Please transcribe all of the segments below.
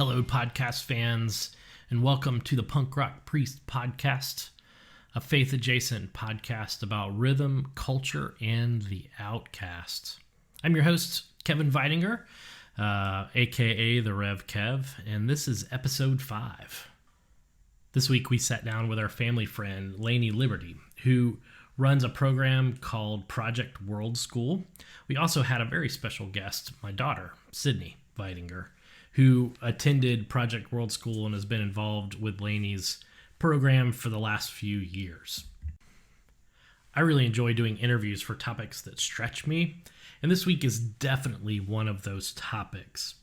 Hello, podcast fans, and welcome to the Punk Rock Priest podcast, a faith-adjacent podcast about rhythm, culture, and the outcast. I'm your host, Kevin Veitinger, a.k.a. the Rev Kev, and this is episode 5. This week we sat down with our family friend, Lainie Liberty, who runs a program called Project World School. We also had a very special guest, my daughter, Sydney Veitinger, who attended Project World School and has been involved with Lainie's program for the last few years. I really enjoy doing interviews for topics that stretch me, and this week is definitely one of those topics.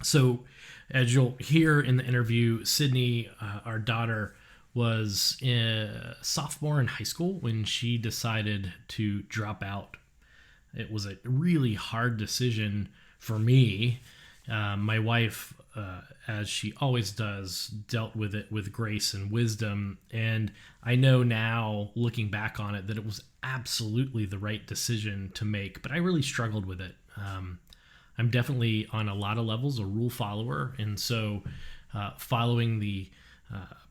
So, as you'll hear in the interview, Sydney, our daughter, was a sophomore in high school when she decided to drop out. It was a really hard decision for me. My wife, as she always does, dealt with it with grace and wisdom. And I know now, looking back on it, that it was absolutely the right decision to make. But I really struggled with it. I'm definitely, on a lot of levels, a rule follower. And so following the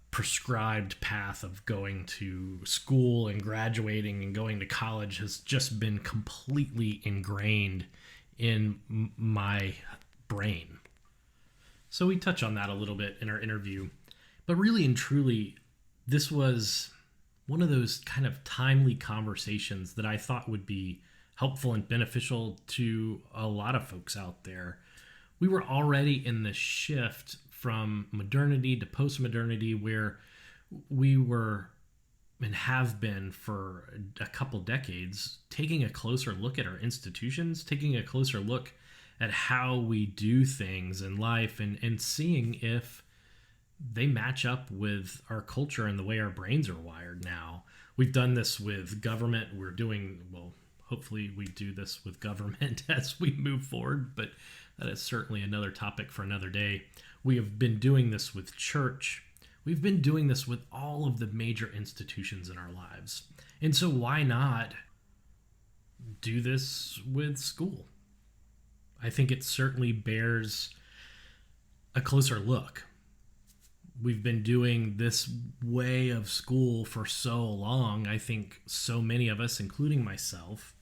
prescribed path of going to school and graduating and going to college has just been completely ingrained in my brain. So we touch on that a little bit in our interview, but really and truly, this was one of those kind of timely conversations that I thought would be helpful and beneficial to a lot of folks out there. We were already in this shift from modernity to post-modernity, where we were and have been for a couple decades taking a closer look at our institutions, taking a closer look at how we do things in life, and seeing if they match up with our culture and the way our brains are wired now. We've done this with government. Hopefully we do this with government as we move forward, but that is certainly another topic for another day. We have been doing this with church. We've been doing this with all of the major institutions in our lives. And so why not do this with school? I think it certainly bears a closer look. We've been doing this way of school for so long. I think so many of us, including myself,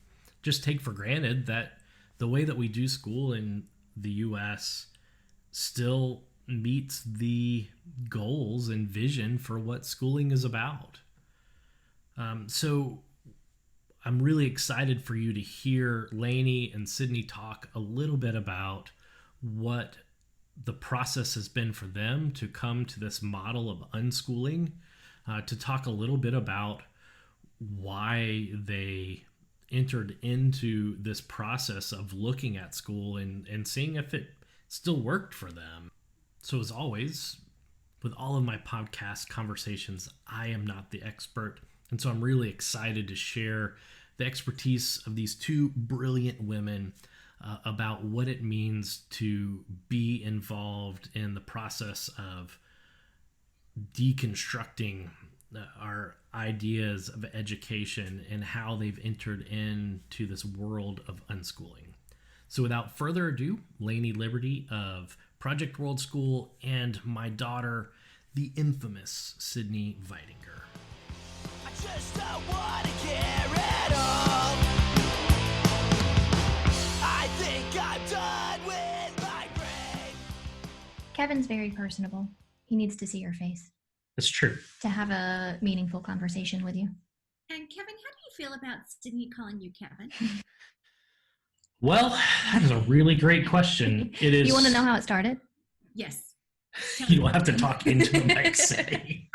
just take for granted that the way that we do school in the U.S. still meets the goals and vision for what schooling is about. So I'm really excited for you to hear Lainie and Sydney talk a little bit about what the process has been for them to come to this model of unschooling, to talk a little bit about why they entered into this process of looking at school and seeing if it still worked for them. So as always, with all of my podcast conversations, I am not the expert. And so I'm really excited to share the expertise of these two brilliant women about what it means to be involved in the process of deconstructing our ideas of education and how they've entered into this world of unschooling. So without further ado, Lainie Liberty of Project World School and my daughter, the infamous Sydney Veitinger. I just don't want to care at all. I think I'm done with my brain. Kevin's very personable. He needs to see your face. That's true. To have a meaningful conversation with you. And Kevin, how do you feel about Sydney calling you Kevin? Well, that is a really great question. It is. You want to know how it started? Yes. You don't have to talk into the mic, Sydney.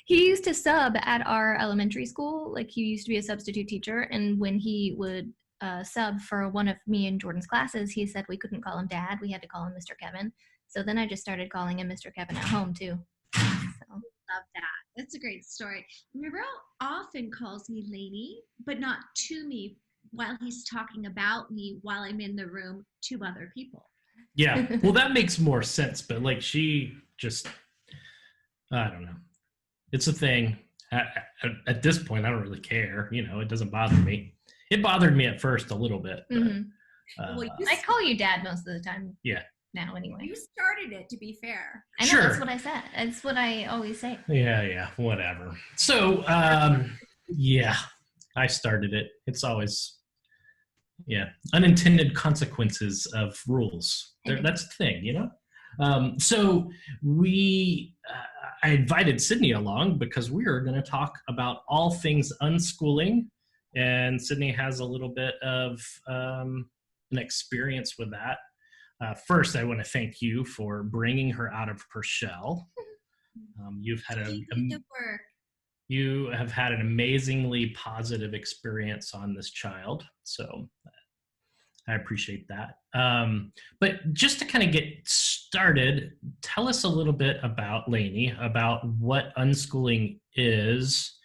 He used to sub at our elementary school. Like, he used to be a substitute teacher, and when he would sub for one of me and Jordan's classes, he said we couldn't call him Dad. We had to call him Mr. Kevin. So then I just started calling him Mr. Kevin at home too. So. Love that. That's a great story. Miro often calls me Lainie, but not to me while he's talking about me while I'm in the room to other people. Yeah, well, that makes more sense, but like she just, I don't know. It's a thing. At this point, I don't really care. You know, it doesn't bother me. It bothered me at first a little bit. But, I call you Dad most of the time. Yeah. now anyway. You started it, to be fair. I know, Sure. that's what I said. It's what I always say. Yeah, whatever. So, yeah, I started it. It's always, unintended consequences of rules. That's the thing, you know? So I invited Sydney along because we are going to talk about all things unschooling. And Sydney has a little bit of an experience with that. First, I want to thank you for bringing her out of her shell. You've had you have had an amazingly positive experience on this child, so I appreciate that. But just to kind of get started, tell us a little bit about Lainie, about what unschooling is,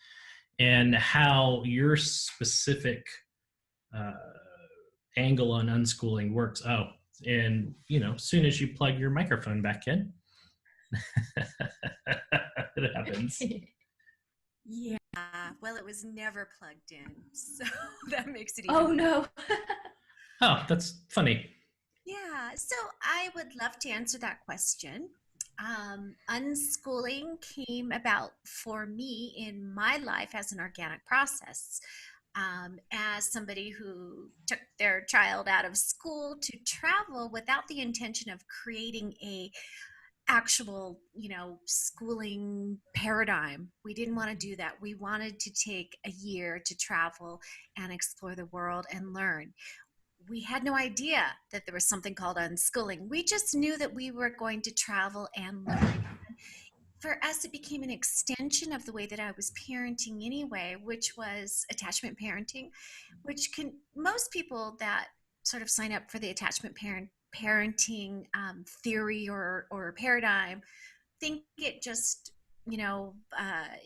and how your specific angle on unschooling works. Oh, and as soon as you plug your microphone back in, it happens. Yeah, well, it was never plugged in, so that makes it even. Oh no. Oh, that's funny. Yeah, so I would love to answer that question. Unschooling came about for me in my life as an organic process. As somebody who took their child out of school to travel without the intention of creating a actual, schooling paradigm. We didn't want to do that. We wanted to take a year to travel and explore the world and learn. We had no idea that there was something called unschooling. We just knew that we were going to travel and learn. For us, it became an extension of the way that I was parenting anyway, which was attachment parenting, which most people that sort of sign up for the attachment parenting theory or paradigm think it just,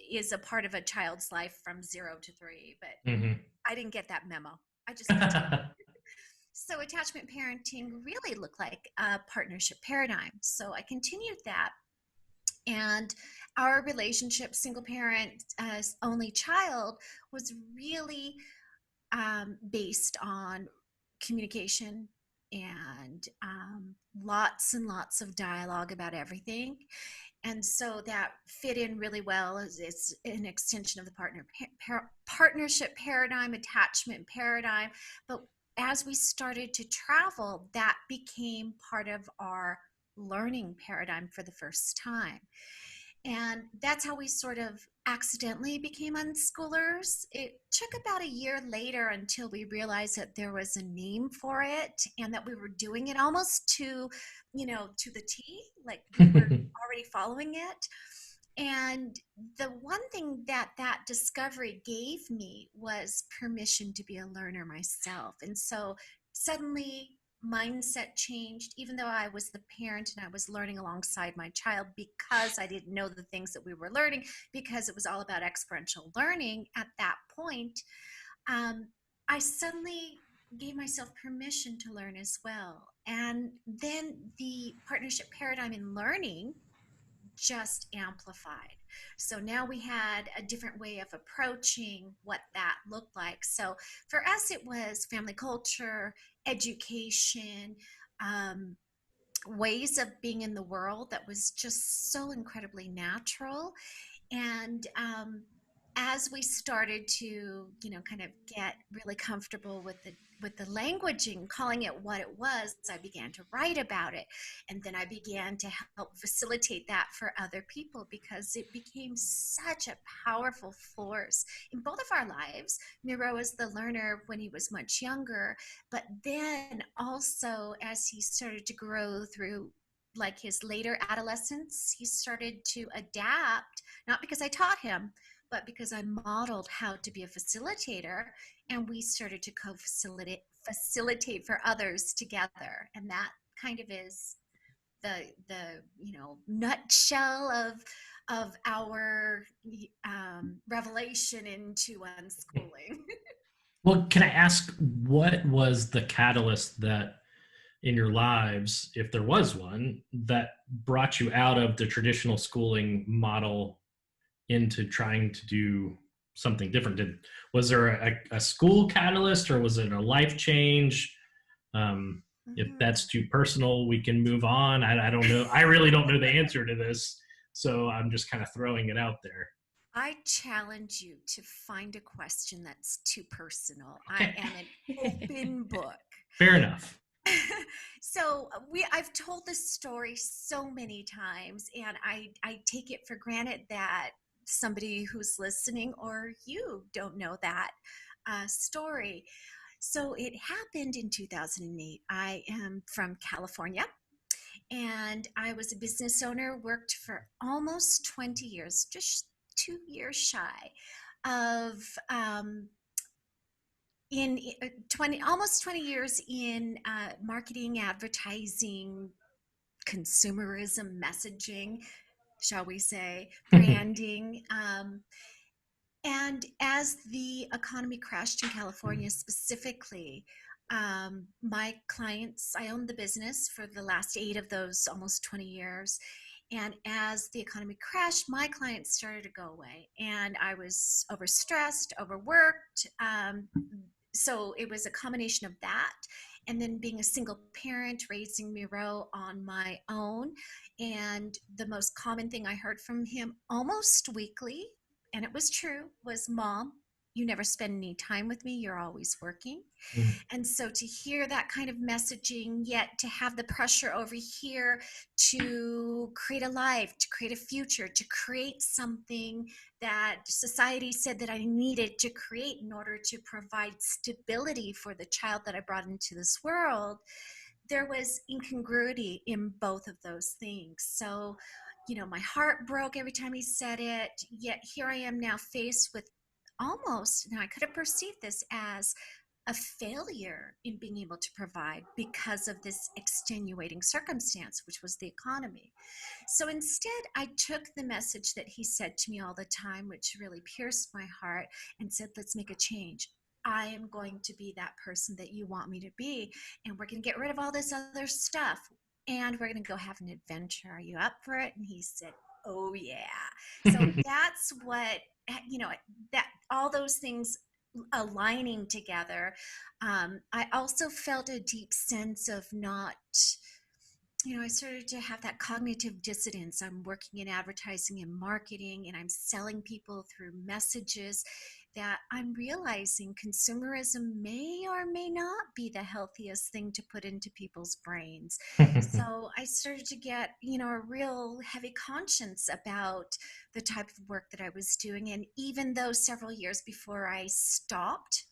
is a part of a child's life from 0 to 3. But I didn't get that memo. I just So attachment parenting really looked like a partnership paradigm. So I continued that. And our relationship, single parent, only child, was really based on communication and lots and lots of dialogue about everything. And so that fit in really well as it's an extension of the partnership paradigm, attachment paradigm. But as we started to travel, that became part of our learning paradigm for the first time. And that's how we sort of accidentally became unschoolers. It took about a year later until we realized that there was a name for it and that we were doing it almost to the T, like we were already following it. And the one thing that discovery gave me was permission to be a learner myself. And so suddenly mindset changed, even though I was the parent and I was learning alongside my child because I didn't know the things that we were learning, because it was all about experiential learning at that point. I suddenly gave myself permission to learn as well. And then the partnership paradigm in learning just amplified. So now we had a different way of approaching what that looked like. So for us, it was family culture, education, ways of being in the world that was just so incredibly natural. And as we started to, kind of get really comfortable with the languaging, calling it what it was, I began to write about it. And then I began to help facilitate that for other people because it became such a powerful force in both of our lives. Miro was the learner when he was much younger, but then also as he started to grow through like his later adolescence, he started to adapt, not because I taught him, but because I modeled how to be a facilitator, and we started to facilitate for others together. And that kind of is the nutshell of our revelation into unschooling. Well, can I ask, what was the catalyst that in your lives, if there was one, that brought you out of the traditional schooling model into trying to do something different? Was there a school catalyst, or was it a life change? If Mhm. that's too personal, we can move on. I don't know. I really don't know the answer to this. So I'm just kind of throwing it out there. I challenge you to find a question that's too personal. I Okay. am an open book. Fair enough. So I've told this story so many times, and I take it for granted that somebody who's listening or you don't know that story. So it happened in 2008. I am from California, and I was a business owner, worked for almost 20 years, just 2 years shy of in 20 almost 20 years in marketing, advertising, consumerism, messaging, shall we say, branding. And as the economy crashed in California specifically, my clients, I owned the business for the last 8 of those almost 20 years. And as the economy crashed, my clients started to go away. And I was overstressed, overworked. So it was a combination of that. And then being a single parent, raising Miro on my own. And the most common thing I heard from him almost weekly, and it was true, was, Mom, you never spend any time with me. You're always working. And so to hear that kind of messaging, yet to have the pressure over here to create a life, to create a future, to create something that society said that I needed to create in order to provide stability for the child that I brought into this world, there was incongruity in both of those things. So, my heart broke every time he said it, yet here I am now faced with almost, now I could have perceived this as a failure in being able to provide because of this extenuating circumstance, which was the economy. So instead, I took the message that he said to me all the time, which really pierced my heart, and said, let's make a change. I am going to be that person that you want me to be, and we're going to get rid of all this other stuff, and we're going to go have an adventure. Are you up for it? And he said, oh yeah. So that's what, that all those things aligning together. I also felt a deep sense of not, I started to have that cognitive dissonance. I'm working in advertising and marketing, and I'm selling people through messages that I'm realizing consumerism may or may not be the healthiest thing to put into people's brains. So I started to get, a real heavy conscience about the type of work that I was doing. And even though several years before I stopped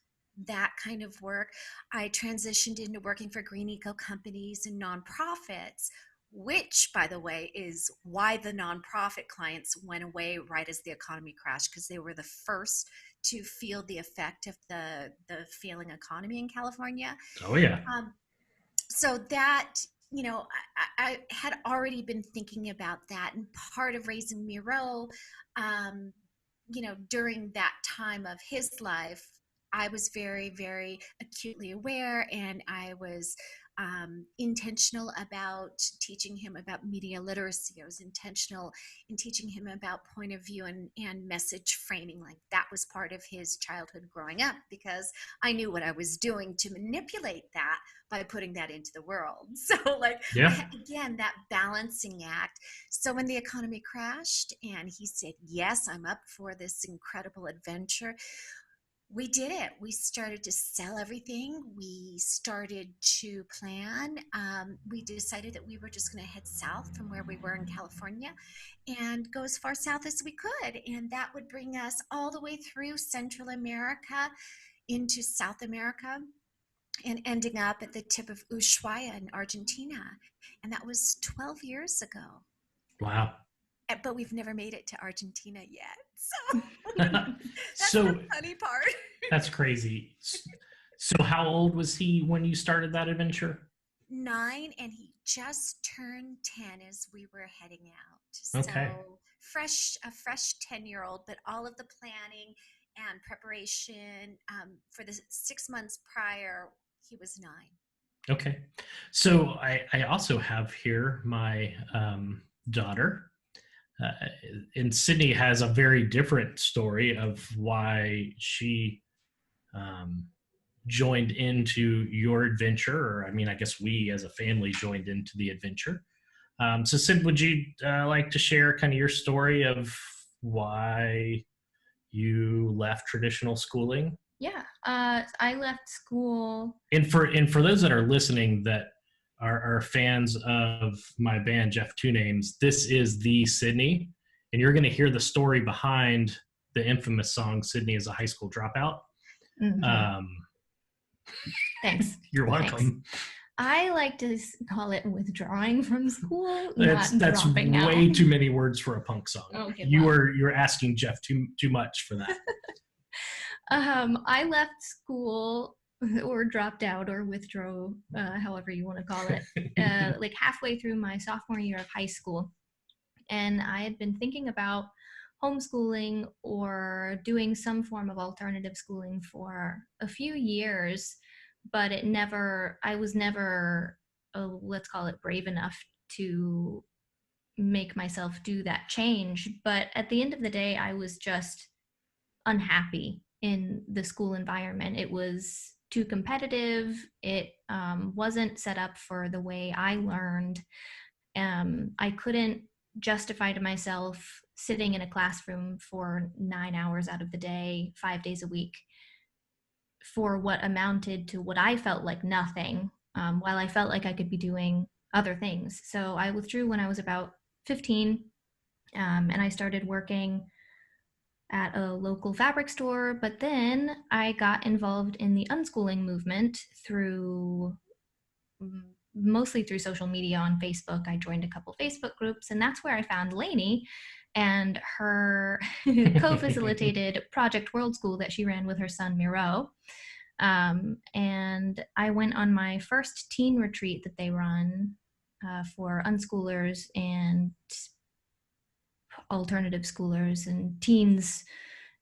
that kind of work, I transitioned into working for green eco companies and nonprofits, which, by the way, is why the nonprofit clients went away right as the economy crashed, because they were the first to feel the effect of the failing economy in California. Oh, yeah. So that, I had already been thinking about that. And part of raising Miro, during that time of his life, I was very, very acutely aware, and I was intentional about teaching him about media literacy. I was intentional in teaching him about point of view and message framing. Like, that was part of his childhood growing up, because I knew what I was doing to manipulate that by putting that into the world. So, again, that balancing act. So when the economy crashed and he said, yes, I'm up for this incredible adventure, we did it. We started to sell everything. We started to plan. We decided that we were just going to head south from where we were in California and go as far south as we could. And that would bring us all the way through Central America into South America, and ending up at the tip of Ushuaia in Argentina. And that was 12 years ago. Wow. But we've never made it to Argentina yet. So that's So the funny part. That's crazy. So how old was he when you started that adventure? 9, and he just turned 10 as we were heading out. Okay. So a fresh 10-year-old, but all of the planning and preparation for the 6 months prior, he was 9. Okay. So I also have here my daughter. And Sydney has a very different story of why she joined into your adventure, or I mean, I guess we as a family joined into the adventure. So, Sid, would you like to share kind of your story of why you left traditional schooling? Yeah, I left school. And for those that are listening that are fans of my band Jeff Two Names, this is the Sydney, and you're going to hear the story behind the infamous song "Sydney is a High School Dropout." Mhm. Thanks. You're welcome. Thanks. I like to call it withdrawing from school, That's not dropping out. way too many words for a punk song. Okay, You're asking Jeff too much for that. I left school or dropped out or withdrew, however you want to call it, like halfway through my sophomore year of high school. And I had been thinking about homeschooling or doing some form of alternative schooling for a few years, but I was never, let's call it, brave enough to make myself do that change. But at the end of the day, I was just unhappy in the school environment. It was too competitive. It wasn't set up for the way I learned. I couldn't justify to myself sitting in a classroom for 9 hours out of the day, 5 days a week, for what amounted to what I felt like nothing, while I felt like I could be doing other things. So I withdrew when I was about 15, and I started working at a local fabric store. But then I got involved in the unschooling movement through mostly through social media on Facebook. I joined a couple Facebook groups, and that's where I found Lainie and her co-facilitated Project World School that she ran with her son Miro. And I went on my first teen retreat that they run for unschoolers and alternative schoolers and teens,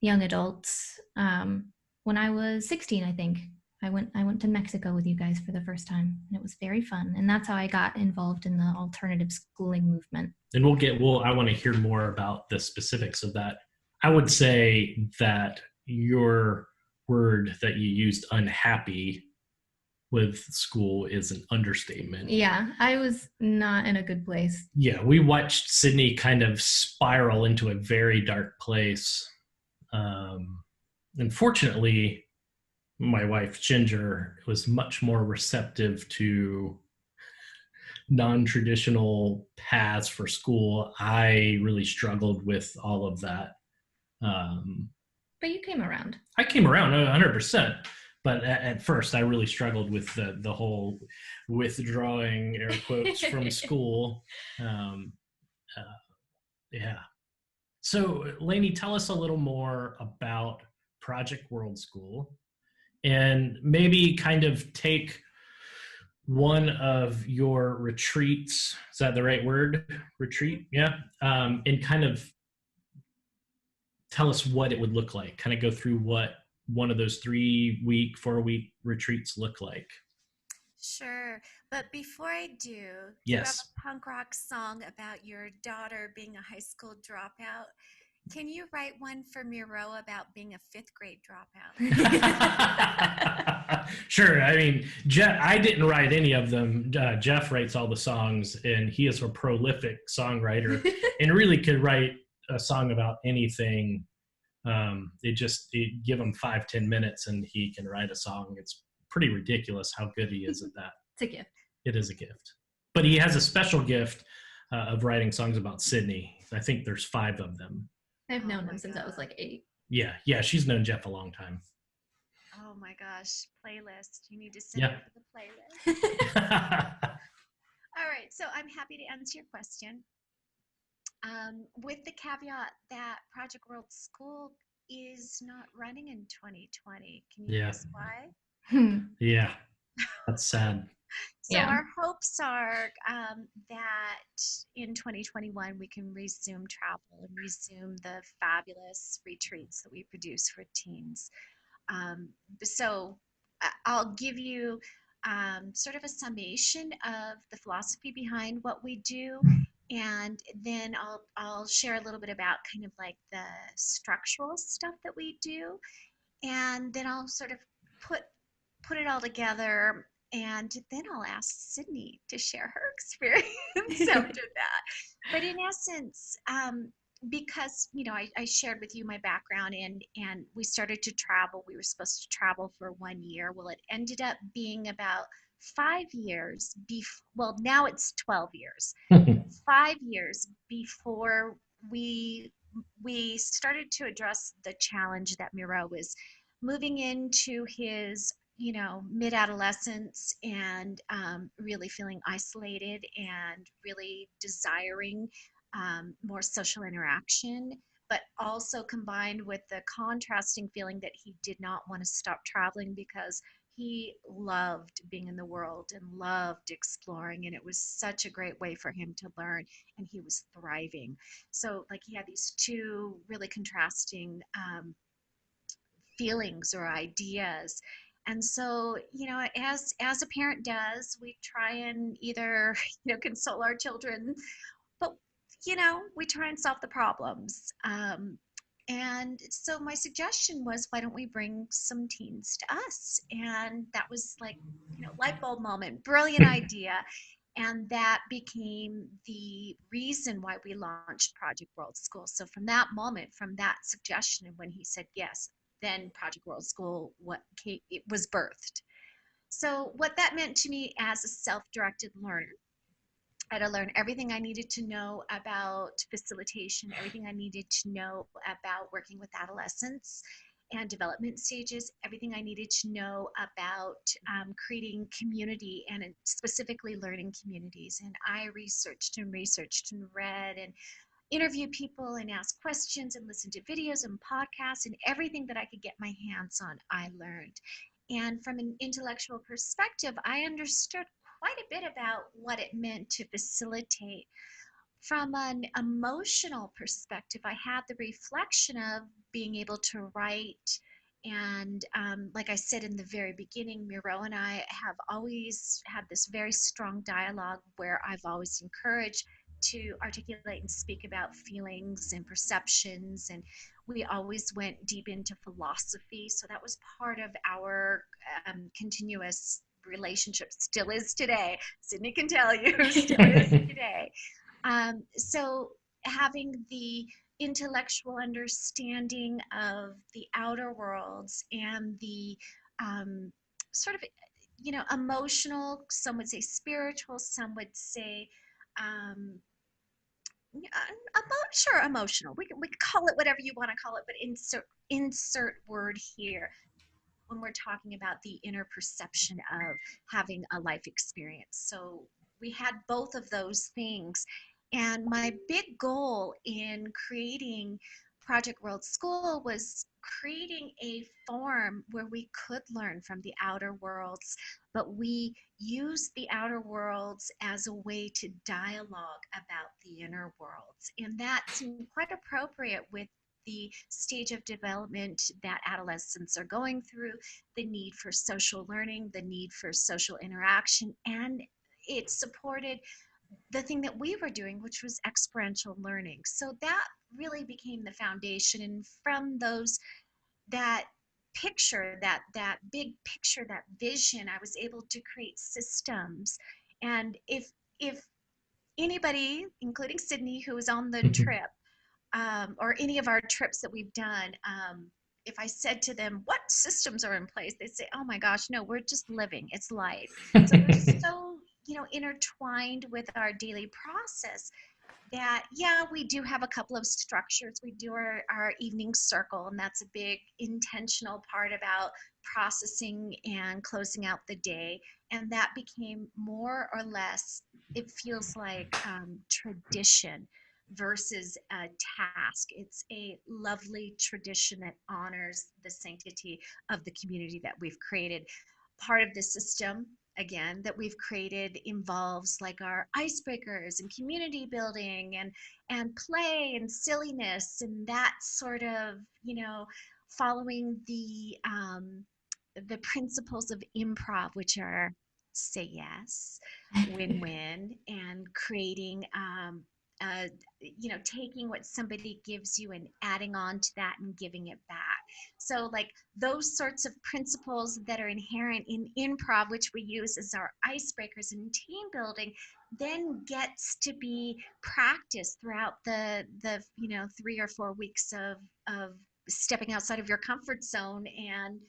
young adults. When I was 16, I think I went to Mexico with you guys for the first time, and it was very fun. And that's how I got involved in the alternative schooling movement. And I want to hear more about the specifics of that. I would say that your word that you used, unhappy with school, is an understatement. Yeah, I was not in a good place. Yeah, we watched Sydney kind of spiral into a very dark place. Unfortunately, my wife Ginger was much more receptive to non-traditional paths for school. I really struggled with all of that. But you came around. I came around 100%. But at first, I really struggled with the whole withdrawing, air quotes, from school. Yeah. So, Lainie, tell us a little more about Project World School, and maybe kind of take one of your retreats. Is that the right word? Retreat? Yeah. And kind of tell us what it would look like. Kind of go through what one of those 3-week, 4-week retreats look like. Sure. But before I do, Yes. You have a punk rock song about your daughter being a high school dropout. Can you write one for Miro about being a 5th grade dropout? Sure. I mean, I didn't write any of them. Jeff writes all the songs, and he is a prolific songwriter and really could write a song about anything. Give him 5-10 minutes and he can write a song. It's pretty ridiculous how good he is at that. It's a gift. It is a gift. But he has a special gift of writing songs about Sydney. I think there's 5 of them. I've known him since I was like 8. Yeah, she's known Jeff a long time. Oh my gosh, playlist. You need to send Yeah. it to the playlist. All right, so I'm happy to answer your question. With the caveat that Project World School is not running in 2020. Can you guess why? Yeah, that's sad. So our hopes are that in 2021 we can resume travel and resume the fabulous retreats that we produce for teens. So I'll give you sort of a summation of the philosophy behind what we do, and then I'll share a little bit about kind of like the structural stuff that we do, and then I'll sort of put put it all together. And then I'll ask Sydney to share her experience after that. But in essence, because I shared with you my background, and we started to travel. We were supposed to travel for 1 year. Well, it ended up being about 5 years. Well, now it's 12 years. 5 years before we we started to address the challenge that Miro was moving into his mid-adolescence, and really feeling isolated and really desiring more social interaction, but also combined with the contrasting feeling that he did not want to stop traveling because he loved being in the world and loved exploring, and it was such a great way for him to learn, and he was thriving. So like he had these two really contrasting feelings or ideas. And so, as a parent does, we try and either console our children, but we try and solve the problems. And so my suggestion was, why don't we bring some teens to us? And that was like, light bulb moment, brilliant idea. And that became the reason why we launched Project World School. So from that moment, from that suggestion, and when he said yes, then Project World School, it was birthed. So what that meant to me as a self-directed learner, I had to learn everything I needed to know about facilitation, everything I needed to know about working with adolescents and development stages, everything I needed to know about creating community, and specifically learning communities. And I researched and researched and read and interviewed people and asked questions and listened to videos and podcasts, and everything that I could get my hands on, I learned. And from an intellectual perspective, I understood quite a bit about what it meant to facilitate. From an emotional perspective, I had the reflection of being able to write. And like I said in the very beginning, Miro and I have always had this very strong dialogue where I've always encouraged to articulate and speak about feelings and perceptions. And we always went deep into philosophy. So that was part of our continuous relationship, still is today. Sydney can tell you, still is today. So having the intellectual understanding of the outer worlds and the sort of, emotional, some would say spiritual, some would say, sure, emotional. We can call it whatever you want to call it, but insert word here when we're talking about the inner perception of having a life experience. So we had both of those things. And my big goal in creating Project World School was creating a form where we could learn from the outer worlds, but we use the outer worlds as a way to dialogue about the inner worlds. And that seemed quite appropriate with the stage of development that adolescents are going through, the need for social learning, the need for social interaction, and it supported the thing that we were doing, which was experiential learning. So that really became the foundation. And from that picture, that big picture, that vision, I was able to create systems. And if anybody, including Sydney, who was on the trip, or any of our trips that we've done, if I said to them, what systems are in place? They'd say, oh my gosh, no, we're just living. It's life. So we're so, intertwined with our daily process that, yeah, we do have a couple of structures. We do our evening circle, and that's a big intentional part about processing and closing out the day. And that became more or less, it feels like tradition versus a task. It's a lovely tradition that honors the sanctity of the community that we've created. Part of the system, again, that we've created involves like our icebreakers and community building and play and silliness, and that sort of, following the principles of improv, which are say yes, win-win, and creating taking what somebody gives you and adding on to that and giving it back. So like those sorts of principles that are inherent in improv, which we use as our icebreakers in team building, then gets to be practiced throughout the 3 or 4 weeks of stepping outside of your comfort zone and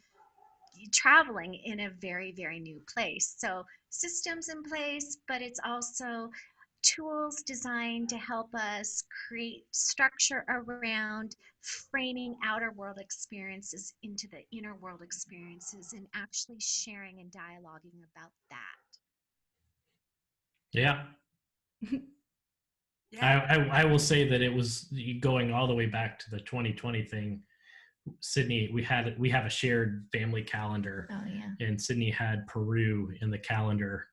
traveling in a very, very new place. So systems in place, but it's also tools designed to help us create structure around framing outer world experiences into the inner world experiences and actually sharing and dialoguing about that. Yeah. Yeah. I will say that it was going all the way back to the 2020 thing. Sydney, we have a shared family calendar. Oh yeah. And Sydney had Peru in the calendar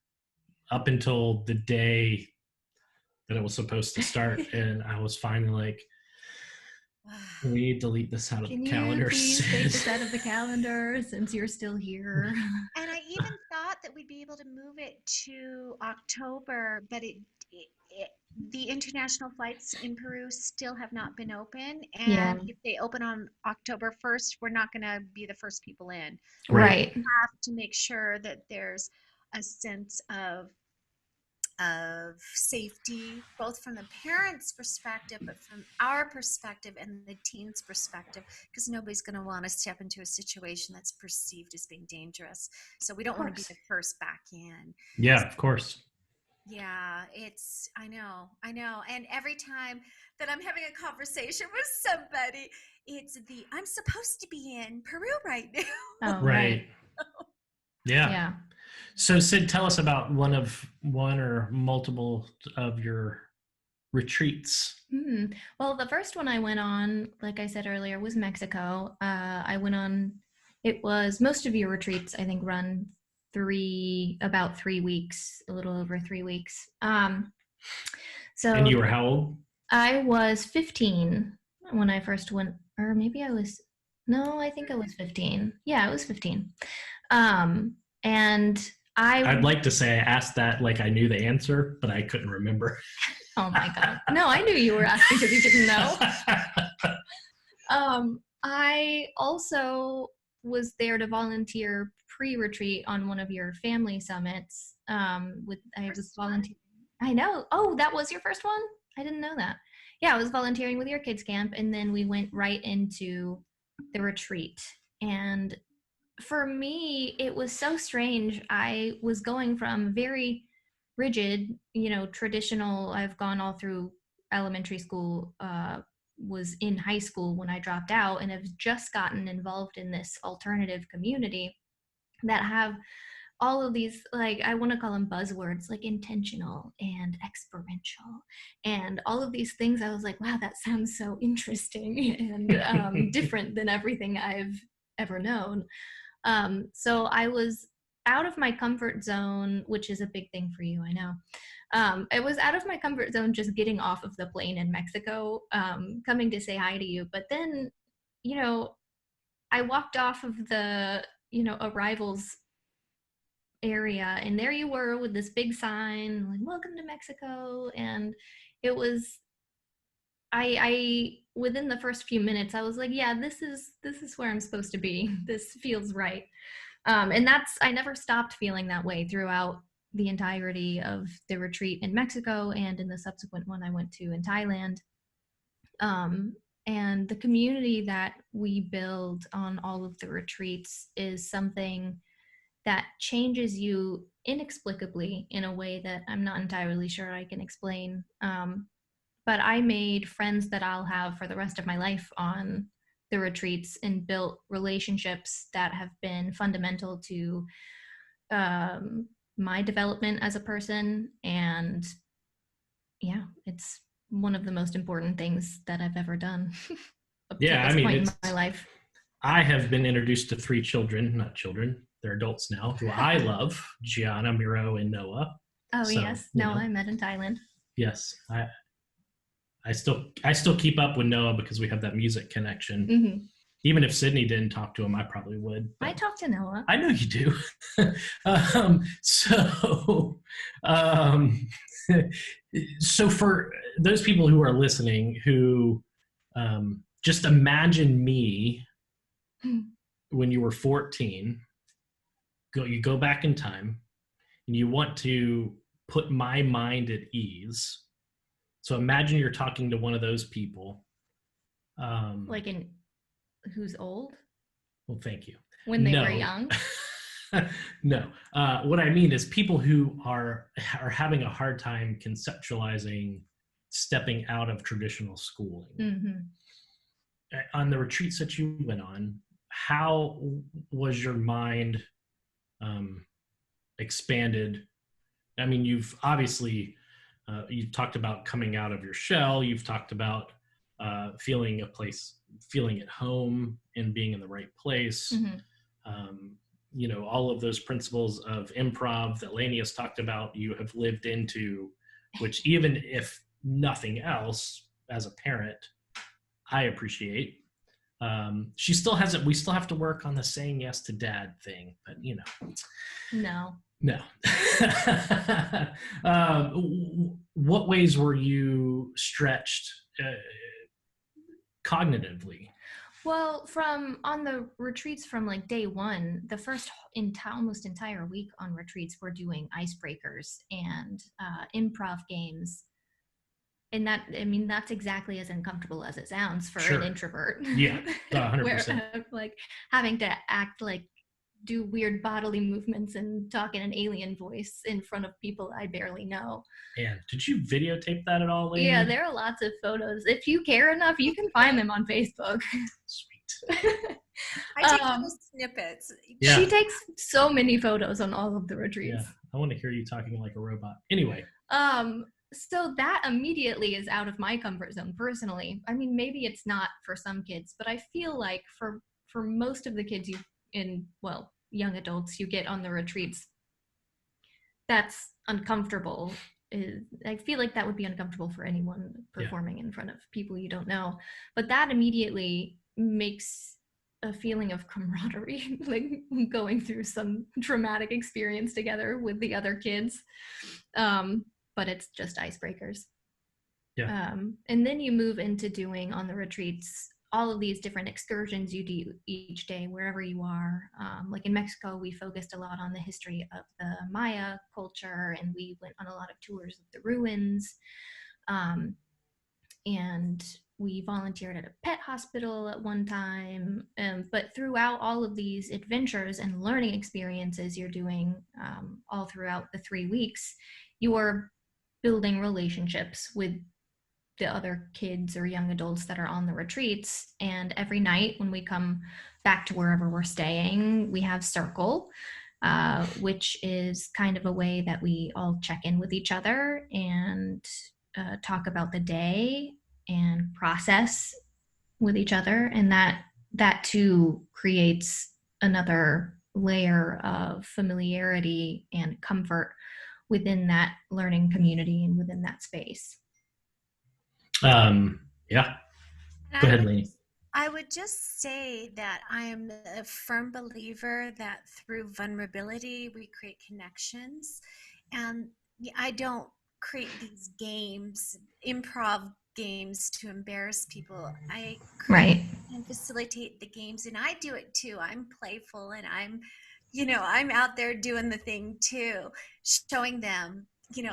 up until the day that it was supposed to start. And I was finally like, can we delete this out of Can the you calendar? please take this out of the calendar since you're still here? And I even thought that we'd be able to move it to October, but the international flights in Peru still have not been open. Yeah. And if they open on October 1st, we're not going to be the first people in. Right. We have to make sure that there's a sense of safety, both from the parents' perspective, but from our perspective and the teens' perspective, because nobody's going to want to step into a situation that's perceived as being dangerous. So we don't want to be the first back in. Yeah, of course. Yeah, I know. And every time that I'm having a conversation with somebody, it's I'm supposed to be in Peru right now. Oh, right. Yeah. Yeah. So Sid, tell us about one or multiple of your retreats. Well, the first one I went on, like I said earlier, was Mexico. I went on, it was most of your retreats, I think, run about 3 weeks, a little over 3 weeks. So And you were how old? I was 15 when I first went, or maybe I think I was 15. Yeah, I was 15. And I'd like to say I asked that like I knew the answer, but I couldn't remember. Oh my God. No, I knew you were asking because you didn't know. I also was there to volunteer pre-retreat on one of your family summits. I was volunteering. I know. Oh, that was your first one? I didn't know that. Yeah, I was volunteering with your kids camp, and then we went right into the retreat. And for me, it was so strange. I was going from very rigid, traditional. I've gone all through elementary school, was in high school when I dropped out, and have just gotten involved in this alternative community that have all of these, like, I want to call them buzzwords, like intentional and experiential and all of these things. I was like, wow, that sounds so interesting and different than everything I've ever known. So I was out of my comfort zone, which is a big thing for you, I know. I was out of my comfort zone just getting off of the plane in Mexico, coming to say hi to you. But then, I walked off of the, arrivals area, and there you were with this big sign, like, welcome to Mexico. And it was, I within the first few minutes, I was like, yeah, this is where I'm supposed to be. This feels right. And I never stopped feeling that way throughout the entirety of the retreat in Mexico and in the subsequent one I went to in Thailand. And the community that we build on all of the retreats is something that changes you inexplicably in a way that I'm not entirely sure I can explain. But I made friends that I'll have for the rest of my life on the retreats and built relationships that have been fundamental to my development as a person. And yeah, it's one of the most important things that I've ever done up to this point in my life. I have been introduced to 3 children, not children, they're adults now, who I love, Gianna, Miro, and Noah. Oh, so, yes. Noah, I met in Thailand. Yes. I still keep up with Noah because we have that music connection. Mm-hmm. Even if Sydney didn't talk to him, I probably would. I talk to Noah. I know you do. So for those people who are listening, who just imagine me when you were 14, you go back in time and you want to put my mind at ease. So imagine you're talking to one of those people. Like who's old? Well, thank you. When they were young? No. What I mean is people who are having a hard time conceptualizing stepping out of traditional schooling. Mm-hmm. On the retreats that you went on, how was your mind expanded? I mean, you've obviously you've talked about coming out of your shell. You've talked about feeling at home and being in the right place. Mm-hmm. You know, all of those principles of improv that Lainie has talked about, you have lived into, which even if nothing else, as a parent, I appreciate. She still hasn't, we still have to work on the saying yes to dad thing, but you know. No. What ways were you stretched cognitively? Well, on the retreats from like day one, the first almost entire week on retreats, we're doing icebreakers and improv games. And that's exactly as uncomfortable as it sounds for an introvert. Yeah, 100%. Where, like having to act like, do weird bodily movements and talk in an alien voice in front of people I barely know. And did you videotape that at all, Lainie? Yeah, there are lots of photos. If you care enough, you can find them on Facebook. Sweet. I take little snippets. Yeah. She takes so many photos on all of the retreats. Yeah, I want to hear you talking like a robot. Anyway. So that immediately is out of my comfort zone personally. I mean, maybe it's not for some kids, but I feel like for most of the kids young adults you get on the retreats, that's uncomfortable. I feel like that would be uncomfortable for anyone performing in front of people you don't know. But that immediately makes a feeling of camaraderie, like going through some traumatic experience together with the other kids. But it's just icebreakers. Yeah. And then you move into doing on the retreats all of these different excursions you do each day, wherever you are. Like in Mexico, we focused a lot on the history of the Maya culture, and we went on a lot of tours of the ruins. And we volunteered at a pet hospital at one time. But throughout all of these adventures and learning experiences you're doing all throughout the 3 weeks, you're building relationships with the other kids or young adults that are on the retreats. And every night when we come back to wherever we're staying, we have circle, which is kind of a way that we all check in with each other and talk about the day and process with each other. And that too creates another layer of familiarity and comfort within that learning community and within that space. Yeah. Go ahead, Lainie. I would just say that I am a firm believer that through vulnerability, we create connections. And I don't create these games, improv games to embarrass people. I create and facilitate the games, and I do it too. I'm playful, and I'm out there doing the thing too, showing them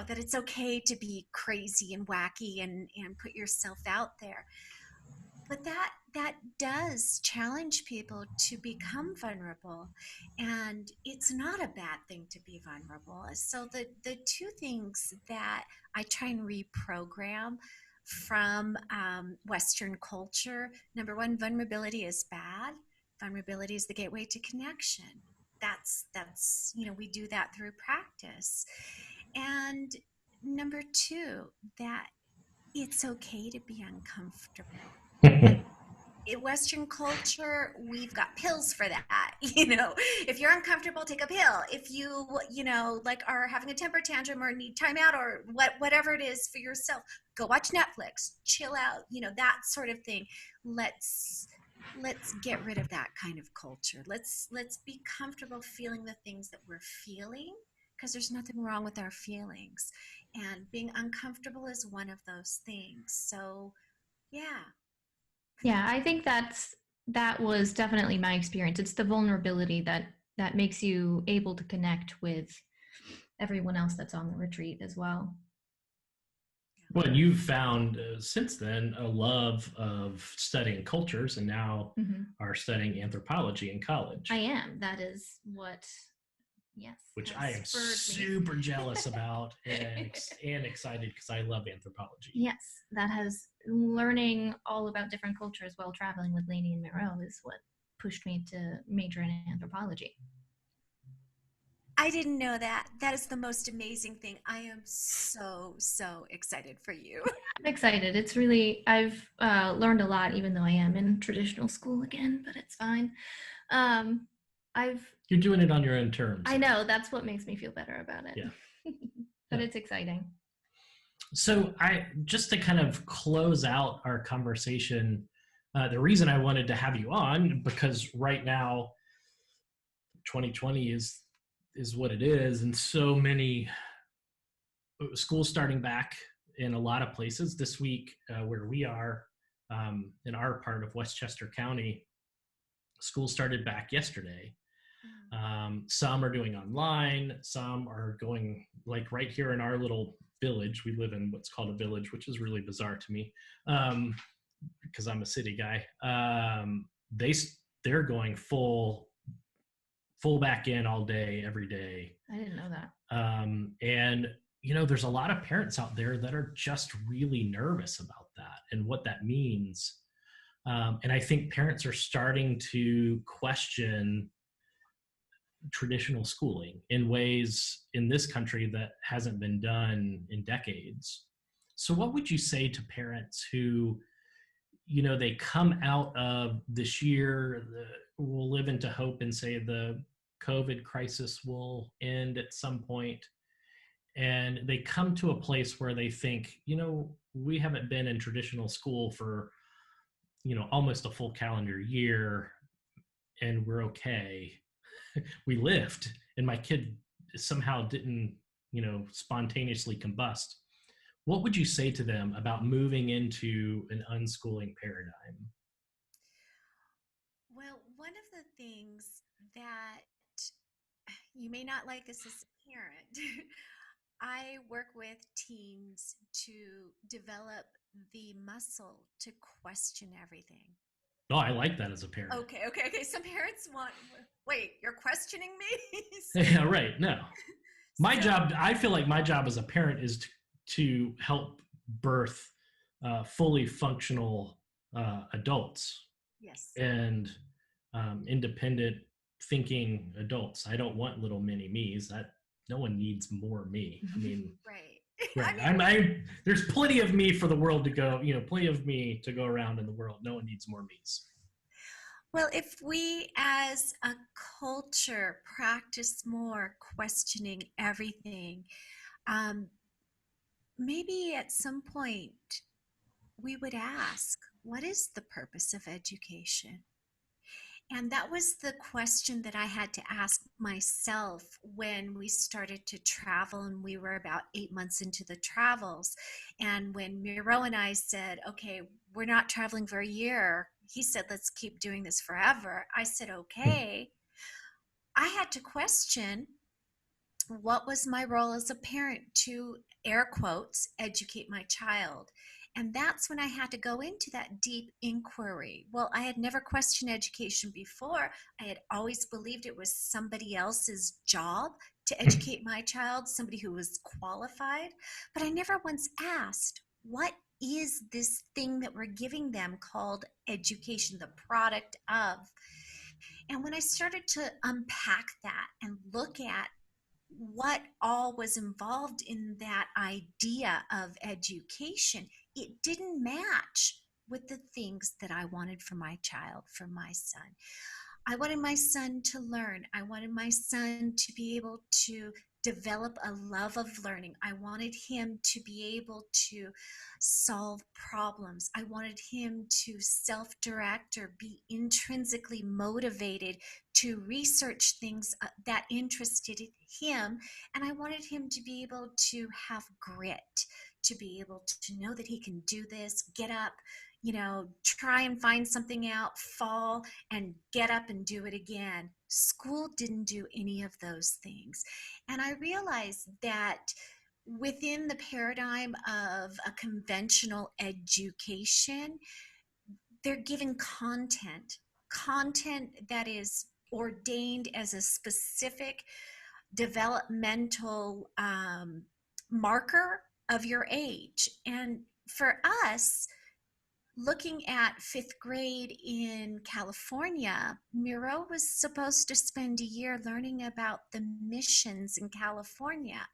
that it's okay to be crazy and wacky and put yourself out there. But that does challenge people to become vulnerable, and it's not a bad thing to be vulnerable. So the two things that I try and reprogram from Western culture: number one, vulnerability is bad. Vulnerability is the gateway to connection. That's we do that through practice. And number two, that it's okay to be uncomfortable. In Western culture, we've got pills for that. If you're uncomfortable, take a pill. If you, like are having a temper tantrum or need time out or whatever it is for yourself, go watch Netflix, chill out, that sort of thing. Let's get rid of that kind of culture. Let's be comfortable feeling the things that we're feeling, because there's nothing wrong with our feelings. And being uncomfortable is one of those things. So, yeah. Yeah, I think that's that was definitely my experience. It's the vulnerability that makes you able to connect with everyone else that's on the retreat as well. Well, you've found since then a love of studying cultures and now are studying anthropology in college. I am. That is what, yes. Which I am super jealous about and excited because I love anthropology. Yes, that has learning all about different cultures while traveling with Lainie and Miro is what pushed me to major in anthropology. I didn't know that. That is the most amazing thing. I am so excited for you. I'm excited. It's really, I've learned a lot, even though I am in traditional school again, but it's fine. You're doing it on your own terms. I know. That's what makes me feel better about it. Yeah. But it's exciting. So just to kind of close out our conversation, the reason I wanted to have you on, because right now 2020 is what it is, and so many schools starting back in a lot of places. This week, where we are in our part of Westchester County, school started back yesterday. Some are doing online, some are going, like right here in our little village. We live in what's called a village, which is really bizarre to me because I'm a city guy. They're going full back in all day, every day. I didn't know that. And there's a lot of parents out there that are just really nervous about that and what that means. And I think parents are starting to question traditional schooling in ways in this country that hasn't been done in decades. So what would you say to parents who, they come out of this year, will live into hope and say the COVID crisis will end at some point, and they come to a place where they think, we haven't been in traditional school for, almost a full calendar year, and we're okay. We lived, and my kid somehow didn't, spontaneously combust. What would you say to them about moving into an unschooling paradigm? Well, one of the things that you may not like this as a parent, I work with teens to develop the muscle to question everything. Oh, I like that as a parent. Okay. Some parents wait, you're questioning me? Yeah, right. No. I feel like my job as a parent is to help birth fully functional adults. Yes. And independent thinking adults. I don't want little mini me's. No one needs more me. I mean, right. I mean, there's plenty of me for the world to go, plenty of me to go around in the world. No one needs more me's. Well, if we as a culture practice more questioning everything, maybe at some point we would ask, what is the purpose of education? And that was the question that I had to ask myself when we started to travel, and we were about 8 months into the travels. And when Miro and I said, okay, we're not traveling for a year, he said, let's keep doing this forever. I said, okay. I had to question, what was my role as a parent to, air quotes, educate my child? And that's when I had to go into that deep inquiry. Well, I had never questioned education before. I had always believed it was somebody else's job to educate my child, somebody who was qualified. But I never once asked, what is this thing that we're giving them called education, the product of? And when I started to unpack that and look at what all was involved in that idea of education, it didn't match with the things that I wanted for my child, for my son. I wanted my son to learn. I wanted my son to be able to develop a love of learning. I wanted him to be able to solve problems. I wanted him to self-direct or be intrinsically motivated to research things that interested him. And I wanted him to be able to have grit, to be able to know that he can do this, get up, try and find something out, fall, and get up and do it again. School didn't do any of those things. And I realized that within the paradigm of a conventional education, they're given content that is ordained as a specific developmental marker of your age. And for us, looking at fifth grade in California, Miro was supposed to spend a year learning about the missions in California.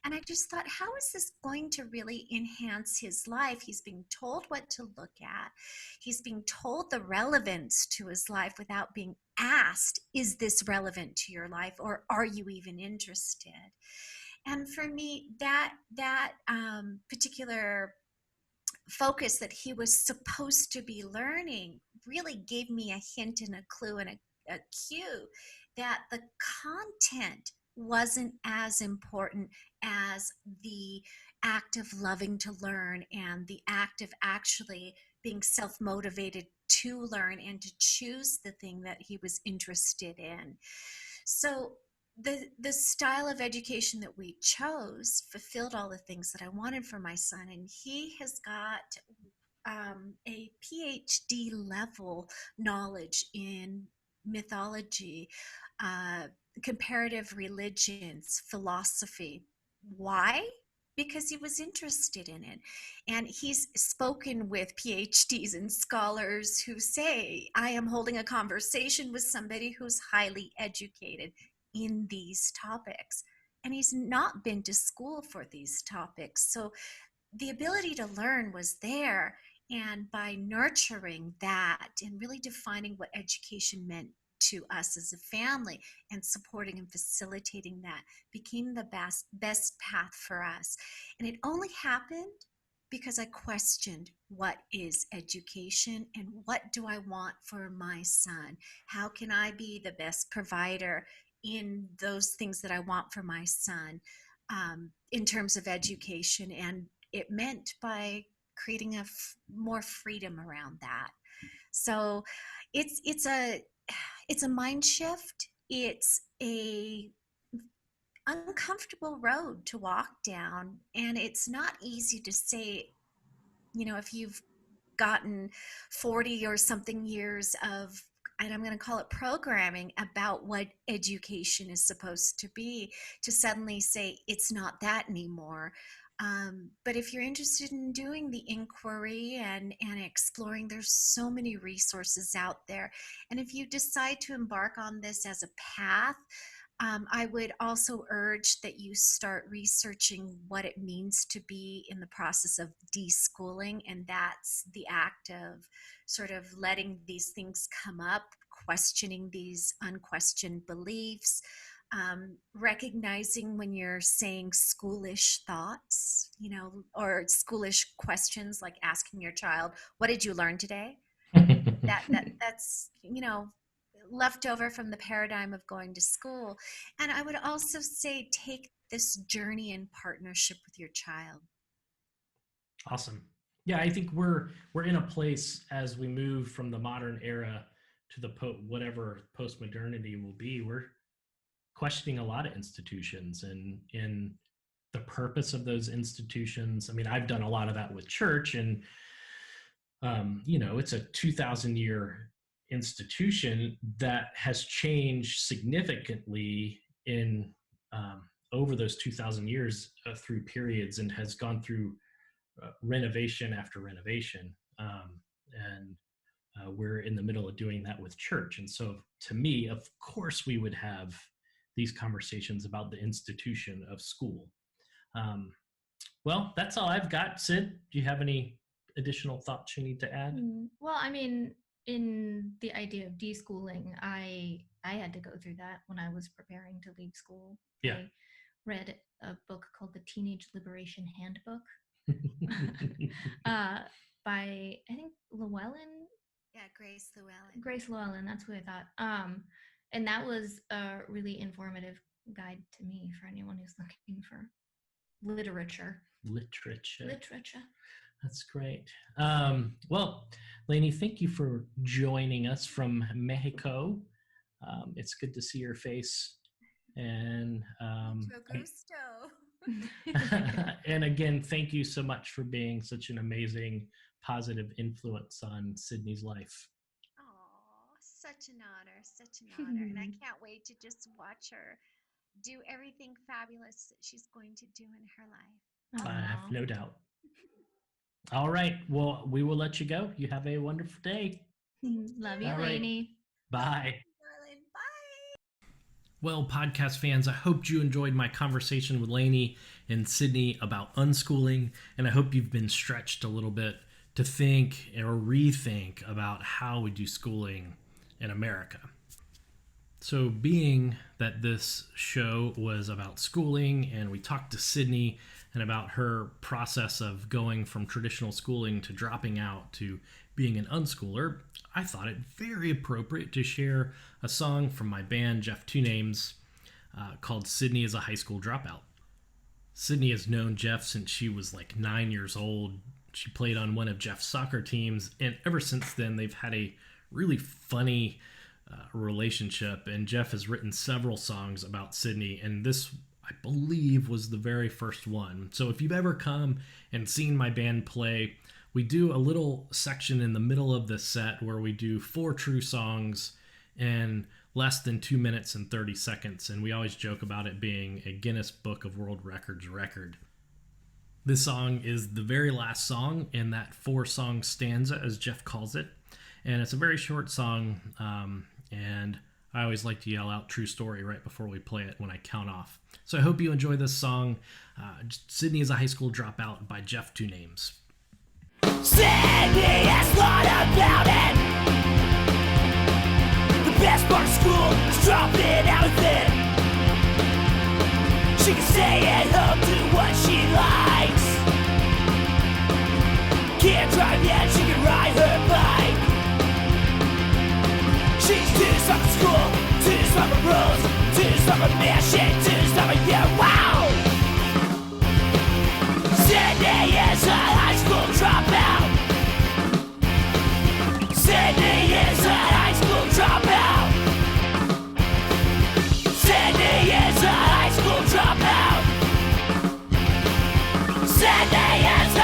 And I just thought, how is this going to really enhance his life? He's being told what to look at, he's being told the relevance to his life without being asked, is this relevant to your life, or are you even interested? And for me, that particular focus that he was supposed to be learning really gave me a hint and a clue and a cue that the content wasn't as important as the act of loving to learn and the act of actually being self-motivated to learn and to choose the thing that he was interested in. So the style of education that we chose fulfilled all the things that I wanted for my son, and he has got a PhD level knowledge in mythology, uh, comparative religions, philosophy. Why? Because he was interested in it. And he's spoken with PhDs and scholars who say, I am holding a conversation with somebody who's highly educated in these topics. And he's not been to school for these topics. So the ability to learn was there. And by nurturing that and really defining what education meant to us as a family and supporting and facilitating that became the best path for us. And it only happened because I questioned, what is education and what do I want for my son? How can I be the best provider in those things that I want for my son, in terms of education? And it meant by creating more freedom around that. So it's a mind shift. It's a uncomfortable road to walk down, and it's not easy to say, if you've gotten 40 or something years of, and I'm going to call it programming about what education is supposed to be, to suddenly say it's not that anymore. But if you're interested in doing the inquiry and exploring, there's so many resources out there. And if you decide to embark on this as a path, I would also urge that you start researching what it means to be in the process of deschooling. And that's the act of sort of letting these things come up, questioning these unquestioned beliefs, recognizing when you're saying schoolish thoughts, or schoolish questions, like asking your child, what did you learn today? That's left over from the paradigm of going to school. And I would also say, take this journey in partnership with your child. Awesome. Yeah, I think we're in a place as we move from the modern era to the whatever post-modernity will be. We're questioning a lot of institutions and in the purpose of those institutions. I mean, I've done a lot of that with church, and it's a 2,000-year institution that has changed significantly in over those 2,000 years, through periods, and has gone through renovation after renovation. And we're in the middle of doing that with church. And so to me, of course, we would have these conversations about the institution of school. Well, that's all I've got. Sid, do you have any additional thoughts you need to add? Well, I mean, in the idea of deschooling, I had to go through that when I was preparing to leave school. Yeah. I read a book called The Teenage Liberation Handbook by, I think, Llewellyn. Yeah, Grace Llewellyn. Grace Llewellyn, that's who I thought. And that was a really informative guide to me for anyone who's looking for literature. That's great. Well, Lainie, thank you for joining us from Mexico. It's good to see your face. And Mucho gusto. and again, thank you so much for being such an amazing, positive influence on Sydney's life. Oh, such an honor, such an honor. And I can't wait to just watch her do everything fabulous that she's going to do in her life. I have no doubt. All right. Well, we will let you go. You have a wonderful day. Love you, All right. Lainie. Bye. Darling, bye. Well, podcast fans, I hope you enjoyed my conversation with Lainie and Sydney about unschooling, and I hope you've been stretched a little bit to think or rethink about how we do schooling in America. So being that this show was about schooling and we talked to Sydney and about her process of going from traditional schooling to dropping out to being an unschooler, I thought it very appropriate to share a song from my band, Jeff Two Names, called Sydney is a High School Dropout. Sydney has known Jeff since she was like 9 years old. She played on one of Jeff's soccer teams, and ever since then, they've had a really funny relationship, and Jeff has written several songs about Sydney, and this, I believe, was the very first one. So if you've ever come and seen my band play, we do a little section in the middle of the set where we do 4 true songs in less than 2 minutes and 30 seconds, and we always joke about it being a Guinness Book of World Records record. This song is the very last song in that 4-song stanza, as Jeff calls it, and it's a very short song, and I always like to yell out "True Story" right before we play it when I count off. So I hope you enjoy this song, Sydney is a High School Dropout by Jeff Two Names. Sydney has thought about it. The best part of school is dropping out of it. She can stay at home, do what she likes. Can't drive yet, she can ride her bike. She's too stuck in school, too stuck in rules, too stuck in mission, too stuck in you. Wow! Sydney is a high school dropout. Sydney is a high school dropout. Sydney is a high school dropout. Sydney is a